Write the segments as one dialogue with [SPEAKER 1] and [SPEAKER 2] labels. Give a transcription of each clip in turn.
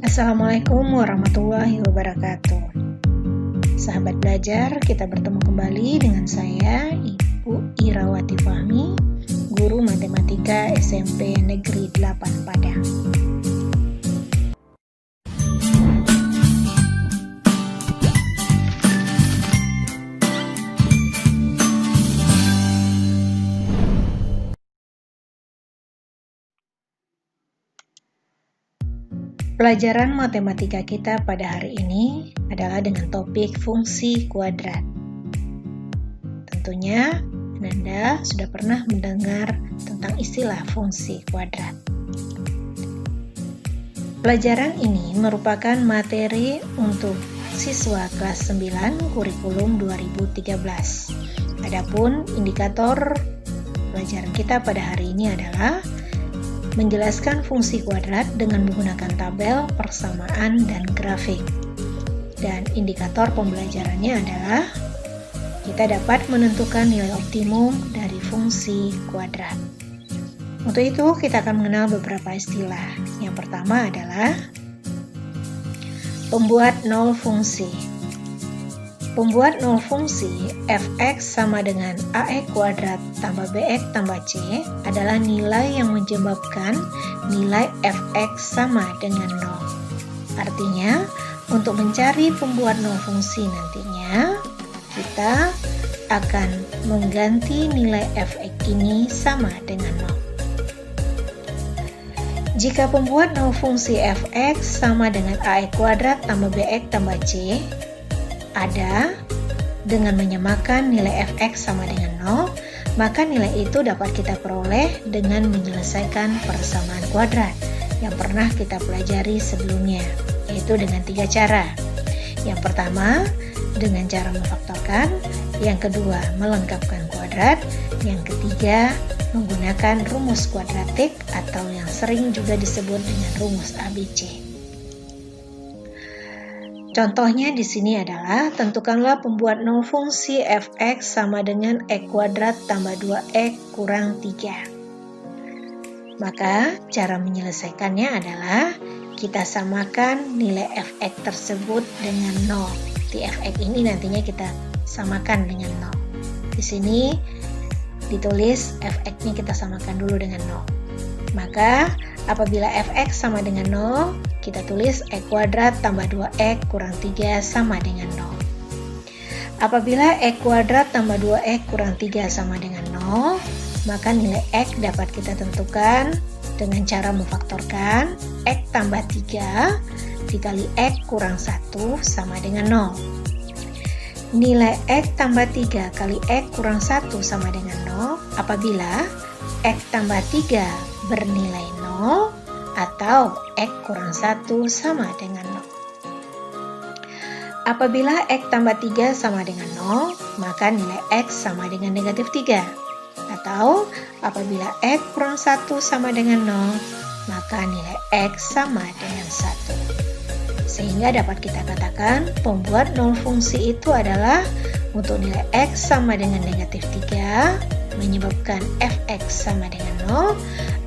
[SPEAKER 1] Assalamualaikum warahmatullahi wabarakatuh. Sahabat belajar, kita bertemu kembali dengan saya, Ibu Irawati Fahmi, Guru Matematika SMP Negeri 8 Padang. Pelajaran matematika kita pada hari ini adalah dengan topik fungsi kuadrat. Tentunya Anda sudah pernah mendengar tentang istilah fungsi kuadrat. Pelajaran ini merupakan materi untuk siswa kelas 9 kurikulum 2013. Adapun indikator pelajaran kita pada hari ini adalah menjelaskan fungsi kuadrat dengan menggunakan tabel, persamaan, dan grafik. Dan indikator pembelajarannya adalah kita dapat menentukan nilai optimum dari fungsi kuadrat. Untuk itu, kita akan mengenal beberapa istilah. Yang pertama adalah pembuat nol fungsi. Pembuat nol fungsi f(x) sama dengan ax kuadrat tambah bx tambah c adalah nilai yang menyebabkan nilai f(x) sama dengan 0. Artinya, untuk mencari pembuat nol fungsi nantinya, kita akan mengganti nilai f(x) ini sama dengan 0. Jika pembuat nol fungsi f(x) sama dengan ax kuadrat tambah bx tambah c ada dengan menyamakan nilai f(x) sama dengan 0, maka nilai itu dapat kita peroleh dengan menyelesaikan persamaan kuadrat yang pernah kita pelajari sebelumnya, yaitu dengan 3 cara. Yang pertama, dengan cara memfaktorkan. Yang kedua, melengkapkan kuadrat. Yang ketiga, menggunakan rumus kuadratik atau yang sering juga disebut dengan rumus ABC. Contohnya di sini adalah tentukanlah pembuat nol fungsi f(x) sama dengan x kuadrat tambah 2x kurang 3. Maka cara menyelesaikannya adalah kita samakan nilai f(x) tersebut dengan 0. Di f(x) ini nantinya kita samakan dengan 0. Di sini ditulis f(x)-nya kita samakan dulu dengan 0. Maka apabila f(x) sama dengan 0, kita tulis x kuadrat tambah 2x kurang 3 sama dengan 0. Apabila x kuadrat tambah 2x kurang 3 sama dengan 0, maka nilai x dapat kita tentukan dengan cara memfaktorkan x tambah 3 dikali x kurang 1 sama dengan 0. Nilai x tambah 3 kali x kurang 1 sama dengan 0 apabila x tambah 3 bernilai 0 atau x kurang 1 sama dengan 0. Apabila x tambah 3 sama dengan 0, maka nilai x sama dengan negatif 3. Atau apabila x kurang 1 sama dengan 0, maka nilai x sama dengan 1. Sehingga dapat kita katakan pembuat nol fungsi itu adalah untuk nilai x sama dengan negatif 3, menyebabkan f(x) sama dengan 0,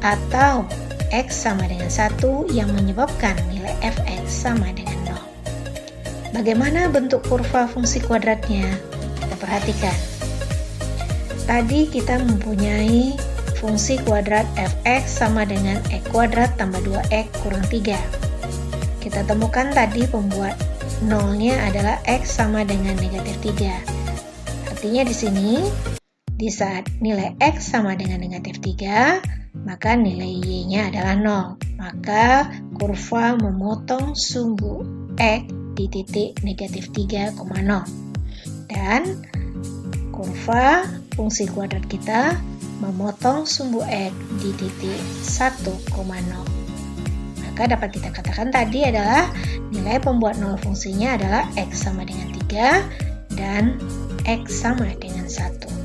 [SPEAKER 1] atau x sama dengan 1 yang menyebabkan nilai f(x) sama dengan 0. Bagaimana bentuk kurva fungsi kuadratnya? Kita perhatikan. Tadi kita mempunyai fungsi kuadrat f(x) sama dengan x kuadrat tambah 2x kurang 3. Kita temukan tadi pembuat nolnya adalah x sama dengan negatif 3. Artinya di sini, di saat nilai x sama dengan negatif 3, maka nilai y-nya adalah 0. Maka kurva memotong sumbu x di titik negatif 3,0. Dan kurva fungsi kuadrat kita memotong sumbu x di titik 1,0. Maka dapat kita katakan tadi adalah nilai pembuat nol fungsinya adalah x sama dengan 3 dan x sama dengan 1.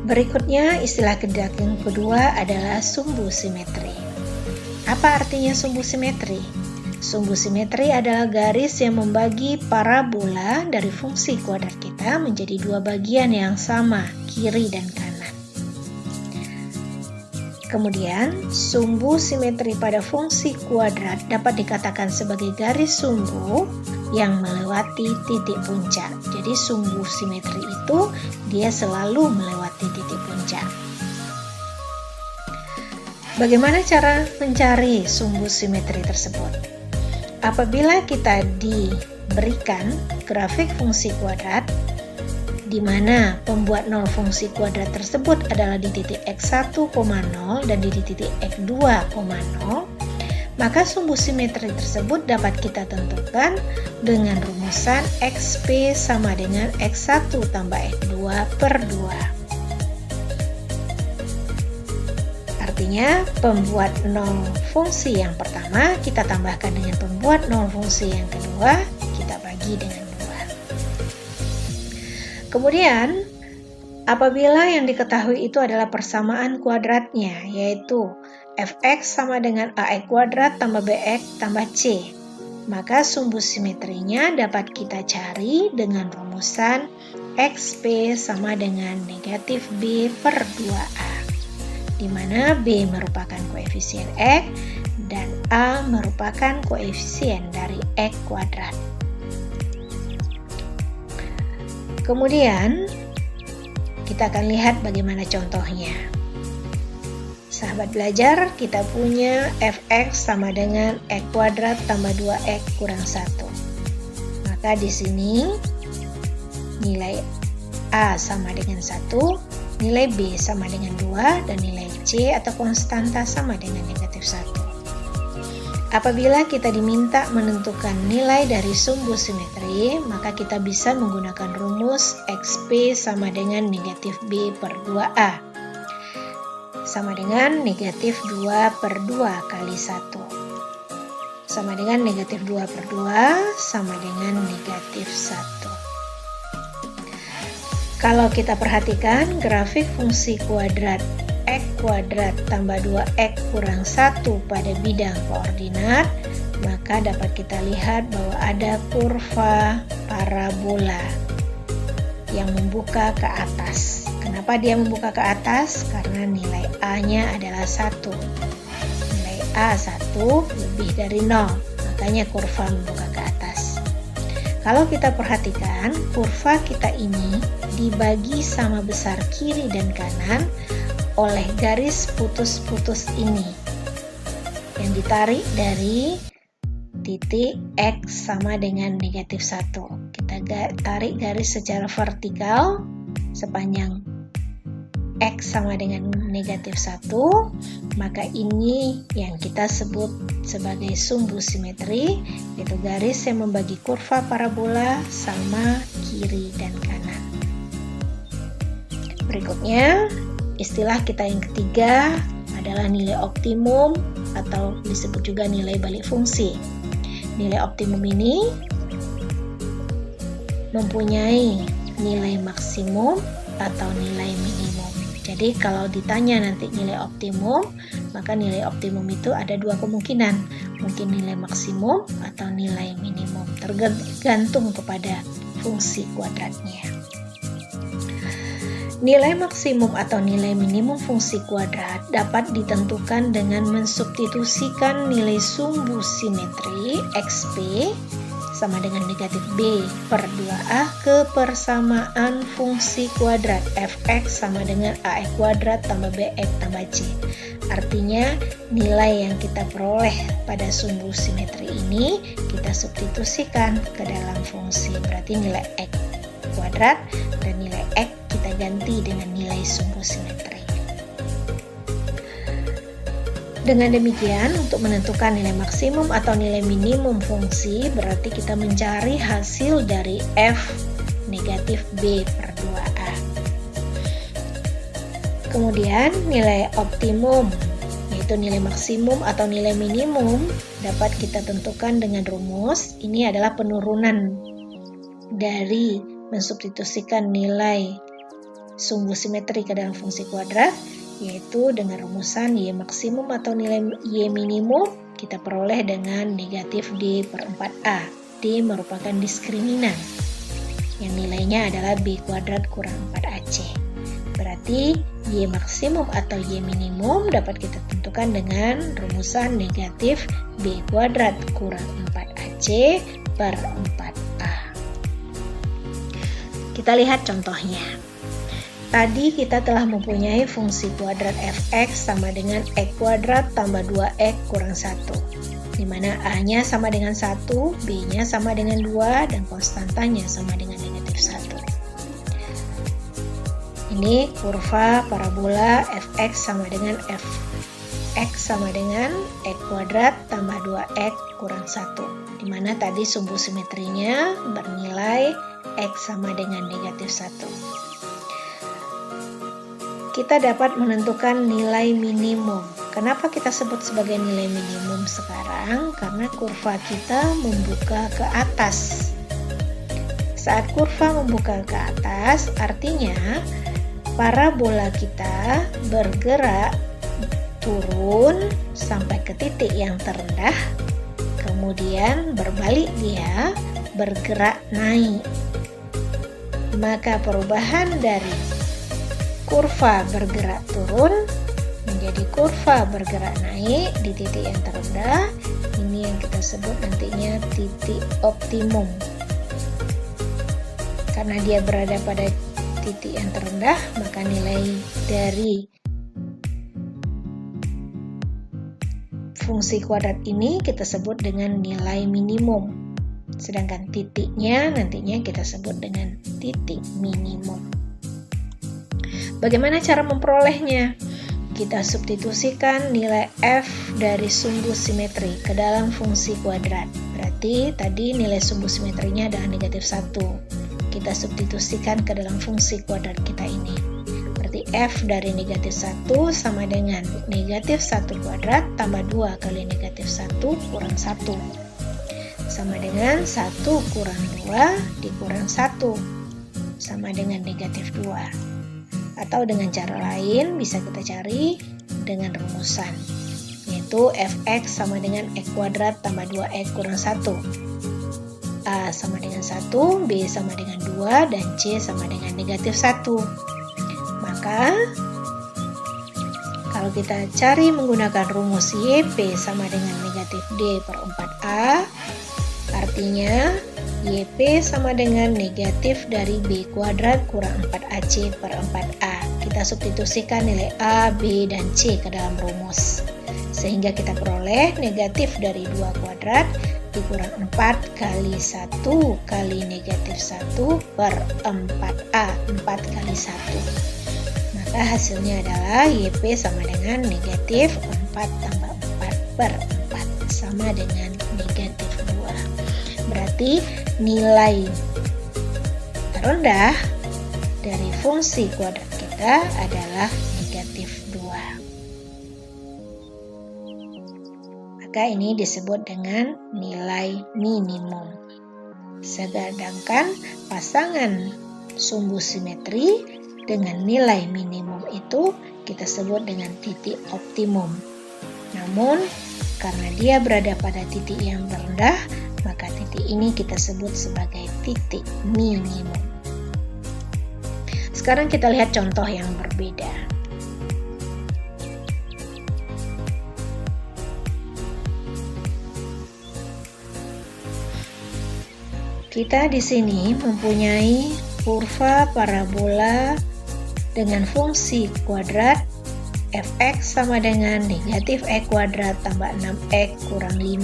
[SPEAKER 1] Berikutnya, istilah yang kedua adalah sumbu simetri. Apa artinya sumbu simetri? Sumbu simetri adalah garis yang membagi parabola dari fungsi kuadrat kita menjadi dua bagian yang sama, kiri dan kanan. Kemudian, sumbu simetri pada fungsi kuadrat dapat dikatakan sebagai garis sumbu yang melewati titik puncak. Jadi sumbu simetri itu dia selalu melewati titik puncak. Bagaimana cara mencari sumbu simetri tersebut? Apabila kita diberikan grafik fungsi kuadrat, di mana pembuat nol fungsi kuadrat tersebut adalah di titik x1,0 dan di titik x2,0, maka sumbu simetri tersebut dapat kita tentukan dengan rumusan xp sama dengan x1 tambah x2 per 2. Artinya, pembuat nol fungsi yang pertama kita tambahkan dengan pembuat nol fungsi yang kedua, kita bagi dengan 2. Kemudian, apabila yang diketahui itu adalah persamaan kuadratnya, yaitu fx sama dengan ax kuadrat tambah bx tambah c, maka sumbu simetrinya dapat kita cari dengan rumusan xp sama dengan negatif b per 2a, di mana b merupakan koefisien x dan a merupakan koefisien dari x kuadrat. Kemudian, kita akan lihat bagaimana contohnya. Sahabat belajar, kita punya fx sama dengan x kuadrat tambah 2x kurang 1. Maka di sini nilai a sama dengan 1, nilai b sama dengan 2, dan nilai c atau konstanta sama dengan negatif 1. Apabila kita diminta menentukan nilai dari sumbu simetri, maka kita bisa menggunakan rumus xp sama dengan negatif b per 2a, sama dengan negatif 2 per 2 kali 1, sama dengan negatif 2 per 2, sama dengan negatif 1. Kalau kita perhatikan grafik fungsi kuadrat x kuadrat tambah 2x kurang 1 pada bidang koordinat, maka dapat kita lihat bahwa ada kurva parabola yang membuka ke atas. Kenapa dia membuka ke atas? Karena nilai A-nya adalah 1. Nilai A 1 lebih dari 0, makanya kurva membuka ke atas. Kalau kita perhatikan, kurva kita ini dibagi sama besar kiri dan kanan oleh garis putus-putus ini yang ditarik dari titik x sama dengan negatif 1. Kita tarik garis secara vertikal sepanjang x sama dengan negatif 1, maka ini yang kita sebut sebagai sumbu simetri, yaitu garis yang membagi kurva parabola sama kiri dan kanan. Berikutnya, istilah kita yang ketiga adalah nilai optimum atau disebut juga nilai balik fungsi. Nilai optimum ini mempunyai nilai maksimum atau nilai minimum. Jadi kalau ditanya nanti nilai optimum, maka nilai optimum itu ada dua kemungkinan. Mungkin nilai maksimum atau nilai minimum, tergantung kepada fungsi kuadratnya. Nilai maksimum atau nilai minimum fungsi kuadrat dapat ditentukan dengan mensubstitusikan nilai sumbu simetri xp sama dengan negatif b per 2a ke persamaan fungsi kuadrat fx sama dengan ax kuadrat tambah bx tambah c. Artinya nilai yang kita peroleh pada sumbu simetri ini kita substitusikan ke dalam fungsi. Berarti nilai x kuadrat dan nilai x kita ganti dengan nilai sumbu simetri. Dengan demikian, untuk menentukan nilai maksimum atau nilai minimum fungsi, berarti kita mencari hasil dari f negatif b per 2a. Kemudian nilai optimum, yaitu nilai maksimum atau nilai minimum, dapat kita tentukan dengan rumus. Ini adalah penurunan dari mensubstitusikan nilai sumbu simetri ke dalam fungsi kuadrat, yaitu dengan rumusan y maksimum atau nilai y minimum kita peroleh dengan negatif d per 4a. D merupakan diskriminan yang nilainya adalah b kuadrat kurang 4ac. Berarti Y maksimum atau Y minimum dapat kita tentukan dengan rumusan negatif B kuadrat kurang 4AC per 4A. Kita lihat contohnya. Tadi kita telah mempunyai fungsi kuadrat fx sama dengan x kuadrat tambah 2x kurang 1. Di mana A-nya sama dengan 1, B-nya sama dengan 2, dan konstantanya sama dengan negatif 1. Ini kurva parabola fx sama dengan fx sama dengan x kuadrat tambah 2x kurang 1. Di mana tadi sumbu simetrinya bernilai x sama dengan negatif 1. Kita dapat menentukan nilai minimum. Kenapa kita sebut sebagai nilai minimum sekarang? Karena kurva kita membuka ke atas. Saat kurva membuka ke atas, artinya parabola kita bergerak turun sampai ke titik yang terendah, kemudian berbalik dia bergerak naik. Maka perubahan dari kurva bergerak turun menjadi kurva bergerak naik di titik yang terendah, ini yang kita sebut nantinya titik optimum. Karena dia berada pada titik yang terendah, maka nilai dari fungsi kuadrat ini kita sebut dengan nilai minimum. Sedangkan titiknya nantinya kita sebut dengan titik minimum. Bagaimana cara memperolehnya? Kita substitusikan nilai f dari sumbu simetri ke dalam fungsi kuadrat. Berarti tadi nilai sumbu simetrinya adalah negatif 1. Kita substitusikan ke dalam fungsi kuadrat kita ini. Berarti f dari negatif 1 sama dengan negatif 1 kuadrat tambah 2 kali negatif 1 kurang 1. Sama dengan 1 kurang 2 dikurang 1. Sama dengan negatif 2. Atau dengan cara lain bisa kita cari dengan rumusan, yaitu fx sama dengan x kuadrat tambah 2x kurang 1. A sama dengan 1, B sama dengan 2, dan C sama dengan negatif 1. Maka kalau kita cari menggunakan rumus YP sama dengan negatif D per 4A, artinya YP sama dengan negatif dari B kuadrat kurang 4AC per 4A. Kita substitusikan nilai A, B, dan C ke dalam rumus. Sehingga kita peroleh negatif dari 2 kuadrat dikurang 4 kali 1 kali negatif 1 per 4A. 4 kali 1. Maka hasilnya adalah YP sama dengan negatif 4 tambah 4 per 4. Sama dengan negatif 2. Berarti nilai terendah dari fungsi kuadrat kita adalah negatif 2. Maka ini disebut dengan nilai minimum. Sedangkan pasangan sumbu simetri dengan nilai minimum itu kita sebut dengan titik optimum. Namun karena dia berada pada titik yang terendah, maka titik ini kita sebut sebagai titik minimum. Sekarang kita lihat contoh yang berbeda. Kita di sini mempunyai kurva parabola dengan fungsi kuadrat fx sama dengan negatif x kuadrat tambah 6x kurang 5.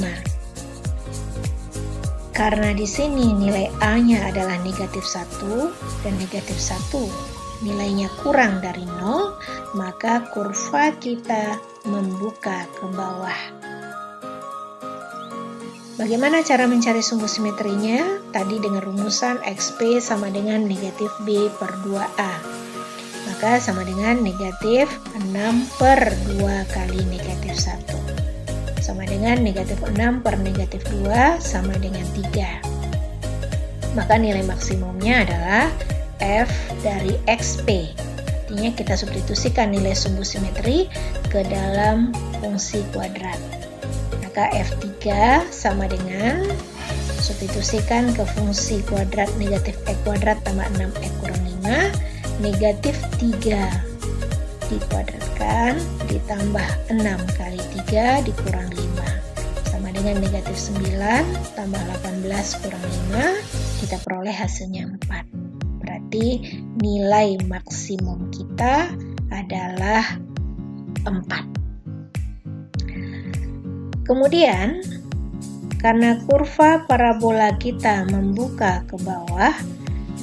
[SPEAKER 1] Karena di sini nilai A-nya adalah negatif 1 dan negatif 1 nilainya kurang dari 0, maka kurva kita membuka ke bawah. Bagaimana cara mencari sumbu simetrinya? Tadi dengan rumusan XP sama dengan negatif B per 2A. Maka sama dengan negatif 6 per 2 kali negatif 1. Sama dengan negatif 6 per negatif 2 sama dengan 3. Maka nilai maksimumnya adalah F dari XP. Artinya kita substitusikan nilai sumbu simetri ke dalam fungsi kuadrat. Maka F3 sama dengan substitusikan ke fungsi kuadrat negatif X kuadrat tambah 6X kurang 5 negatif 3 dikuadratkan ditambah 6 kali 3 dikurang 5 sama dengan negatif 9 tambah 18 kurang 5, kita peroleh hasilnya 4. Berarti nilai maksimum kita adalah 4. Kemudian karena kurva parabola kita membuka ke bawah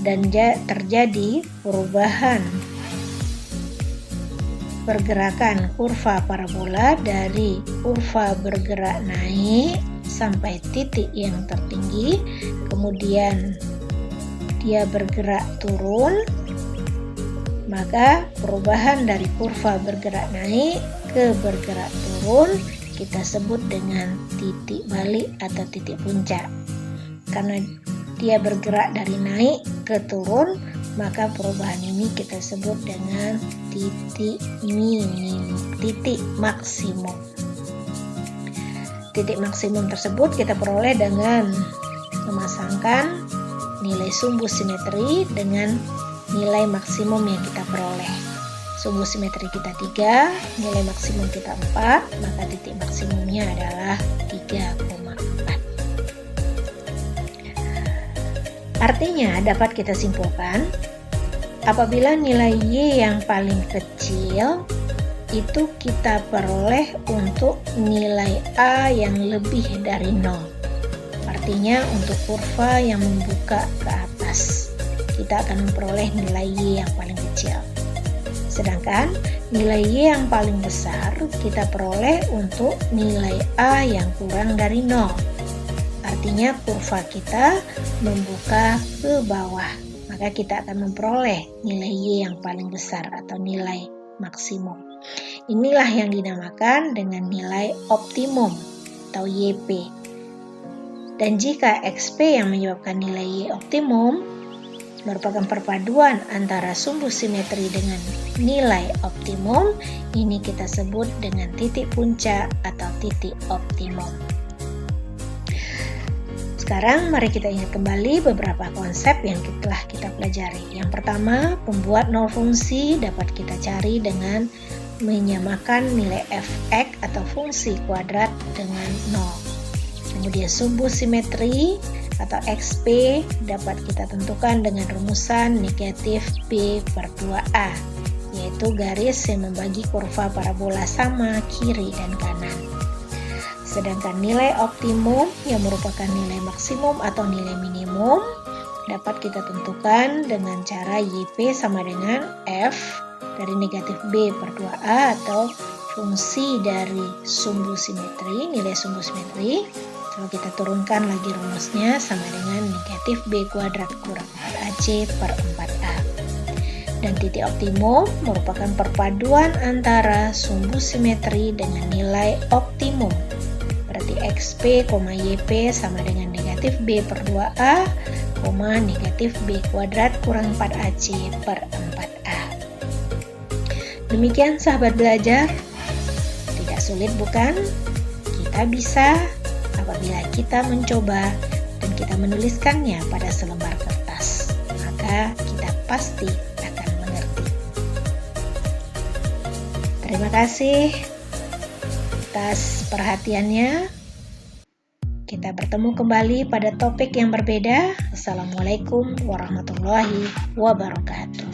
[SPEAKER 1] dan terjadi perubahan pergerakan kurva parabola dari kurva bergerak naik sampai titik yang tertinggi, kemudian dia bergerak turun, maka perubahan dari kurva bergerak naik ke bergerak turun kita sebut dengan titik balik atau titik puncak. Karena dia bergerak dari naik ke turun, maka perubahan ini kita sebut dengan titik maksimum. Titik maksimum tersebut kita peroleh dengan memasangkan nilai sumbu simetri dengan nilai maksimum yang kita peroleh. Sumbu simetri kita 3, nilai maksimum kita 4, maka titik maksimumnya adalah 3,4. Artinya dapat kita simpulkan, apabila nilai Y yang paling kecil itu kita peroleh untuk nilai A yang lebih dari 0. Artinya untuk kurva yang membuka ke atas, kita akan memperoleh nilai Y yang paling kecil. Sedangkan nilai Y yang paling besar kita peroleh untuk nilai A yang kurang dari 0. Artinya kurva kita membuka ke bawah, maka kita akan memperoleh nilai Y yang paling besar atau nilai maksimum. Inilah yang dinamakan dengan nilai optimum atau YP. Dan jika XP yang menyebabkan nilai Y optimum merupakan perpaduan antara sumbu simetri dengan nilai optimum, ini kita sebut dengan titik puncak atau titik optimum. Sekarang mari kita ingat kembali beberapa konsep yang telah kita pelajari. Yang pertama, pembuat nol fungsi dapat kita cari dengan menyamakan nilai f(x) atau fungsi kuadrat dengan 0. Kemudian sumbu simetri atau XP dapat kita tentukan dengan rumusan negatif B per 2A, yaitu garis yang membagi kurva parabola sama kiri dan kanan. Sedangkan nilai optimum yang merupakan nilai maksimum atau nilai minimum dapat kita tentukan dengan cara YP sama dengan F dari negatif B per 2A atau fungsi dari sumbu simetri, nilai sumbu simetri. Kalau kita turunkan lagi rumusnya sama dengan negatif B kuadrat kurang 4AC per 4A. Dan titik optimum merupakan perpaduan antara sumbu simetri dengan nilai optimum. Berarti XP, YP sama dengan negatif B per 2A, negatif B kuadrat kurang 4AC per 4A. Demikian sahabat belajar, tidak sulit bukan? Kita bisa apabila kita mencoba dan kita menuliskannya pada selembar kertas, maka kita pasti akan mengerti. Terima kasih atas perhatiannya. Kita bertemu kembali pada topik yang berbeda. Assalamualaikum warahmatullahi wabarakatuh.